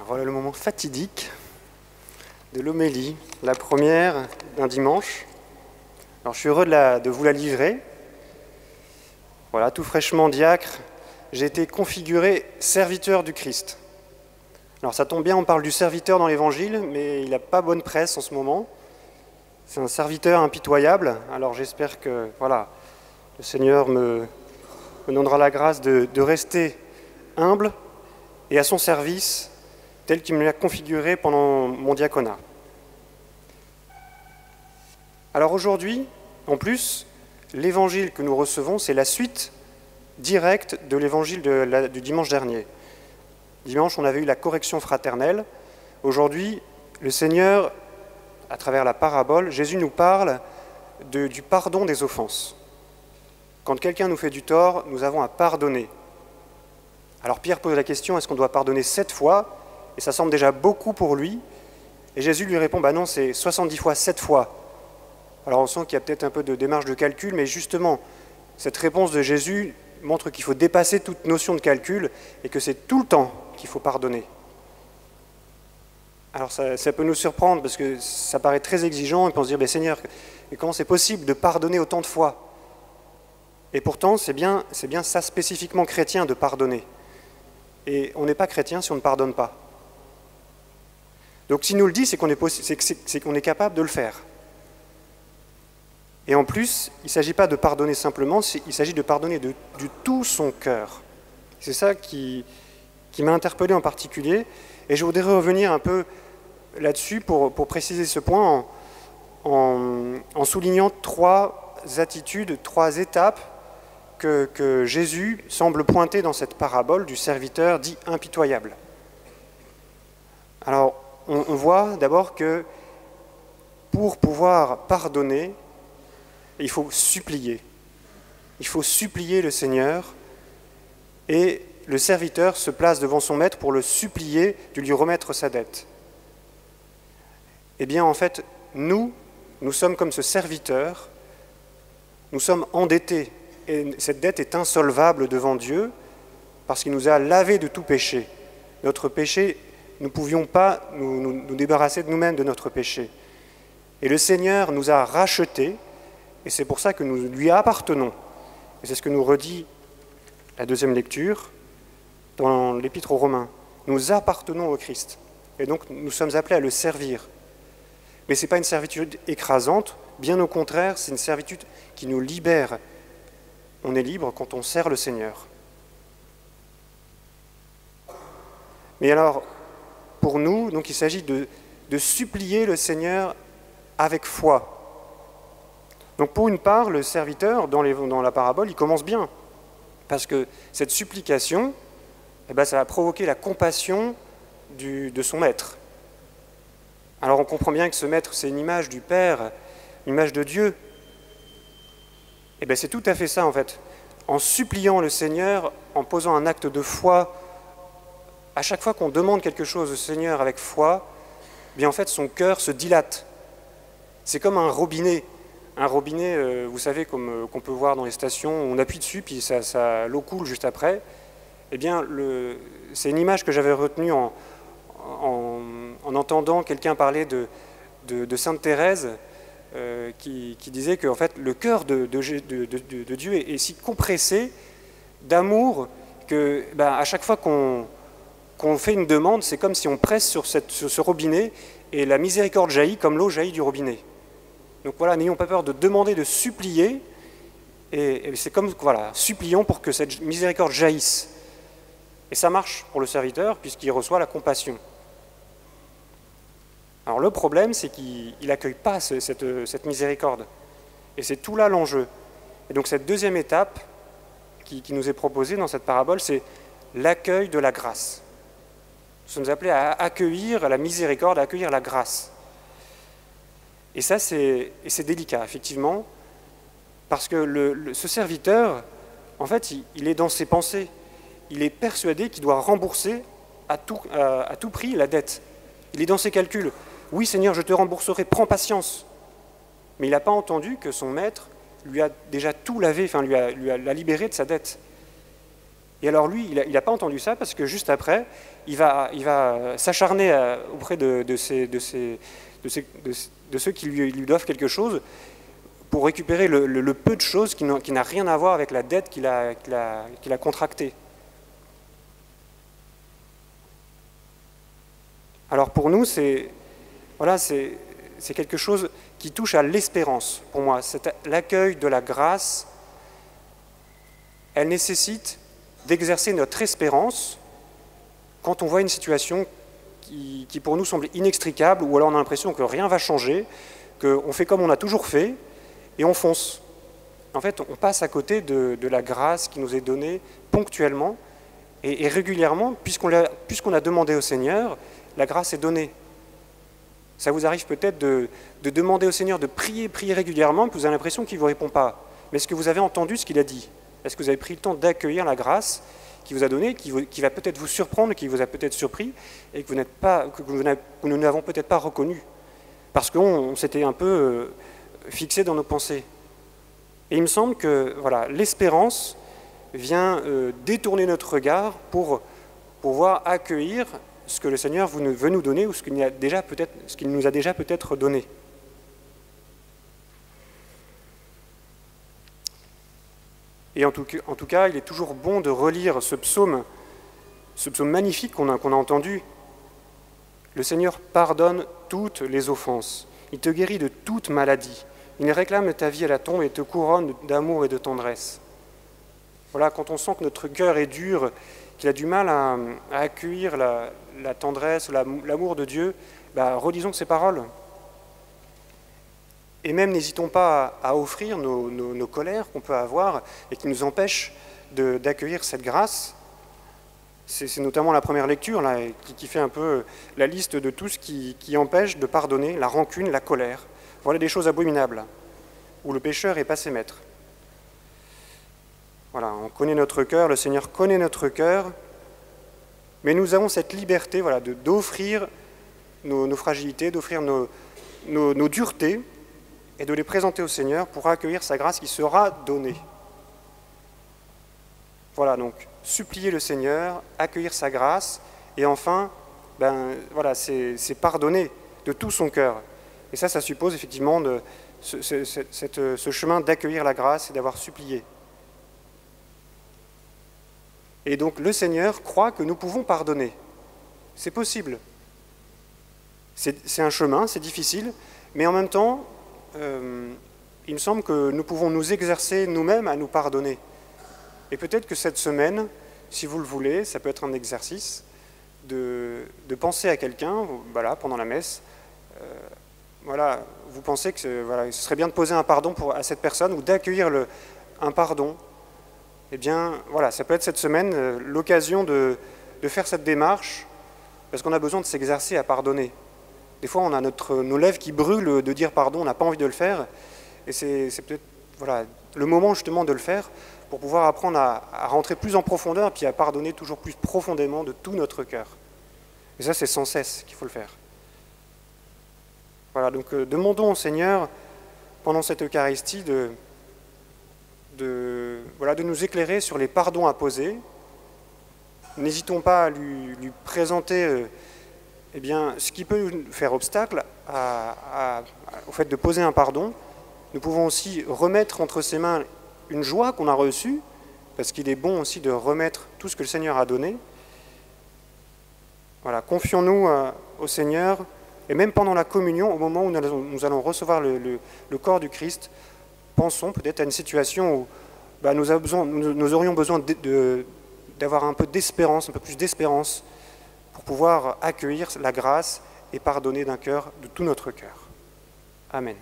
Voilà le moment fatidique de l'homélie, la première d'un dimanche. Alors je suis heureux de vous la livrer. Voilà, tout fraîchement diacre, j'ai été configuré serviteur du Christ. Alors ça tombe bien, on parle du serviteur dans l'Évangile, mais il n'a pas bonne presse en ce moment. C'est un serviteur impitoyable, alors j'espère que voilà, le Seigneur me donnera la grâce de rester humble et à son service, tel qu'il me l'a configuré pendant mon diaconat. Alors aujourd'hui, en plus, l'évangile que nous recevons, c'est la suite directe de l'évangile du dimanche dernier. Dimanche, on avait eu la correction fraternelle. Aujourd'hui, le Seigneur, à travers la parabole, Jésus nous parle du pardon des offenses. Quand quelqu'un nous fait du tort, nous avons à pardonner. Alors Pierre pose la question, est-ce qu'on doit pardonner 7 fois ? Et ça semble déjà beaucoup pour lui. Et Jésus lui répond, non, c'est 70 fois, 7 fois. Alors on sent qu'il y a peut-être un peu de démarche de calcul, mais justement, cette réponse de Jésus montre qu'il faut dépasser toute notion de calcul et que c'est tout le temps qu'il faut pardonner. Alors ça peut nous surprendre parce que ça paraît très exigeant et puis on se dit, Seigneur, comment c'est possible de pardonner autant de fois ? Et pourtant, c'est bien ça spécifiquement chrétien de pardonner. Et on n'est pas chrétien si on ne pardonne pas. Donc s'il nous le dit, c'est qu'on est capable de le faire. Et en plus, il ne s'agit pas de pardonner simplement, il s'agit de pardonner du tout son cœur. C'est ça qui m'a interpellé en particulier. Et je voudrais revenir un peu là-dessus pour préciser ce point en soulignant 3 attitudes, 3 étapes que Jésus semble pointer dans cette parabole du serviteur dit impitoyable. Alors, on voit d'abord que pour pouvoir pardonner, il faut supplier. Il faut supplier le Seigneur et le serviteur se place devant son maître pour le supplier de lui remettre sa dette. Eh bien, en fait, nous sommes comme ce serviteur, nous sommes endettés et cette dette est insolvable devant Dieu parce qu'il nous a lavés de tout péché. Notre péché, nous ne pouvions pas nous débarrasser de nous-mêmes de notre péché. Et le Seigneur nous a rachetés et c'est pour ça que nous lui appartenons. Et c'est ce que nous redit la deuxième lecture dans l'Épître aux Romains. Nous appartenons au Christ et donc nous sommes appelés à le servir. Mais ce n'est pas une servitude écrasante, bien au contraire, c'est une servitude qui nous libère. On est libre quand on sert le Seigneur. Mais alors, pour nous, donc, il s'agit de supplier le Seigneur avec foi. Donc pour une part, le serviteur, dans la parabole, il commence bien. Parce que cette supplication, ça va provoquer la compassion de son maître. Alors on comprend bien que ce maître, c'est une image du Père, une image de Dieu. C'est tout à fait ça en fait. En suppliant le Seigneur, en posant un acte de foi, à chaque fois qu'on demande quelque chose au Seigneur avec foi, en fait son cœur se dilate. C'est comme un robinet. Un robinet, vous savez, qu'on peut voir dans les stations, on appuie dessus, puis l'eau coule juste après. C'est une image que j'avais retenue en entendant quelqu'un parler de Sainte Thérèse, qui disait que en fait, le cœur de Dieu est si compressé d'amour que à chaque fois qu'on fait une demande, c'est comme si on presse sur ce robinet et la miséricorde jaillit comme l'eau jaillit du robinet. Donc voilà, n'ayons pas peur de demander, de supplier, et c'est comme, supplions pour que cette miséricorde jaillisse. Et ça marche pour le serviteur, puisqu'il reçoit la compassion. Alors le problème, c'est qu'il n'accueille pas cette miséricorde. Et c'est tout là l'enjeu. Et donc cette deuxième étape qui nous est proposée dans cette parabole, c'est l'accueil de la grâce. Nous sommes appelés à accueillir la miséricorde, à accueillir la grâce. Et ça, c'est délicat, effectivement, parce que ce serviteur, en fait, il est dans ses pensées. Il est persuadé qu'il doit rembourser à tout prix la dette. Il est dans ses calculs. Oui, Seigneur, je te rembourserai, prends patience. Mais il n'a pas entendu que son maître lui a déjà tout lavé, l'a libéré de sa dette. Et alors lui, il n'a pas entendu ça parce que juste après, il va s'acharner auprès de ceux qui lui doivent quelque chose pour récupérer le peu de choses qui n'a rien à voir avec la dette qu'il a contractée. Alors pour nous, c'est quelque chose qui touche à l'espérance, pour moi. L'accueil de la grâce, elle nécessite d'exercer notre espérance quand on voit une situation qui pour nous semble inextricable, ou alors on a l'impression que rien ne va changer, qu'on fait comme on a toujours fait, et on fonce. En fait, on passe à côté de la grâce qui nous est donnée ponctuellement et régulièrement, puisqu'on a demandé au Seigneur, la grâce est donnée. Ça vous arrive peut-être de demander au Seigneur de prier régulièrement, puis vous avez l'impression qu'il ne vous répond pas. Mais est-ce que vous avez entendu ce qu'il a dit? Est-ce que vous avez pris le temps d'accueillir la grâce qu'il vous a donnée, qui va peut-être vous surprendre, qui vous a peut-être surpris, et que nous n'avons peut-être pas reconnu, parce qu'on s'était un peu fixé dans nos pensées. Et il me semble que l'espérance vient détourner notre regard pour pouvoir accueillir ce que le Seigneur veut nous donner ou ce qu'il nous a déjà peut-être donné. Et en tout cas, il est toujours bon de relire ce psaume magnifique qu'on a entendu. Le Seigneur pardonne toutes les offenses. Il te guérit de toute maladie. Il réclame ta vie à la tombe et te couronne d'amour et de tendresse. Voilà, quand on sent que notre cœur est dur, qu'il a du mal à accueillir la tendresse, l'amour de Dieu, relisons ces paroles. Et même n'hésitons pas à offrir nos colères qu'on peut avoir et qui nous empêchent d'accueillir cette grâce. C'est notamment la première lecture là, qui fait un peu la liste de tout ce qui empêche de pardonner, la rancune, la colère. Voilà des choses abominables, où le pécheur est passé maître. Voilà, on connaît notre cœur, le Seigneur connaît notre cœur, mais nous avons cette liberté d'offrir nos fragilités, d'offrir nos duretés, et de les présenter au Seigneur pour accueillir sa grâce qui sera donnée. Voilà, donc, supplier le Seigneur, accueillir sa grâce, et enfin, c'est pardonner de tout son cœur. Et ça suppose effectivement ce chemin d'accueillir la grâce et d'avoir supplié. Et donc, le Seigneur croit que nous pouvons pardonner. C'est possible. C'est un chemin, c'est difficile, mais en même temps, il me semble que nous pouvons nous exercer nous-mêmes à nous pardonner. Et peut-être que cette semaine, si vous le voulez, ça peut être un exercice de penser à quelqu'un, pendant la messe. Vous pensez que ce serait bien de poser un pardon à cette personne ou d'accueillir un pardon. Eh bien, ça peut être cette semaine l'occasion de faire cette démarche, parce qu'on a besoin de s'exercer à pardonner. Des fois, on a nos lèvres qui brûlent de dire pardon, on n'a pas envie de le faire. Et c'est peut-être le moment justement de le faire pour pouvoir apprendre à rentrer plus en profondeur puis à pardonner toujours plus profondément de tout notre cœur. Et ça, c'est sans cesse qu'il faut le faire. Voilà, donc demandons au Seigneur, pendant cette Eucharistie, de nous éclairer sur les pardons à poser. N'hésitons pas à lui présenter ce qui peut faire obstacle au fait de poser un pardon. Nous pouvons aussi remettre entre ses mains une joie qu'on a reçue, parce qu'il est bon aussi de remettre tout ce que le Seigneur a donné. Voilà, confions-nous au Seigneur, et même pendant la communion, au moment où nous allons recevoir le corps du Christ, pensons peut-être à une situation où nous aurions besoin d'avoir un peu d'espérance, un peu plus d'espérance, pour pouvoir accueillir la grâce et pardonner d'un cœur, de tout notre cœur. Amen.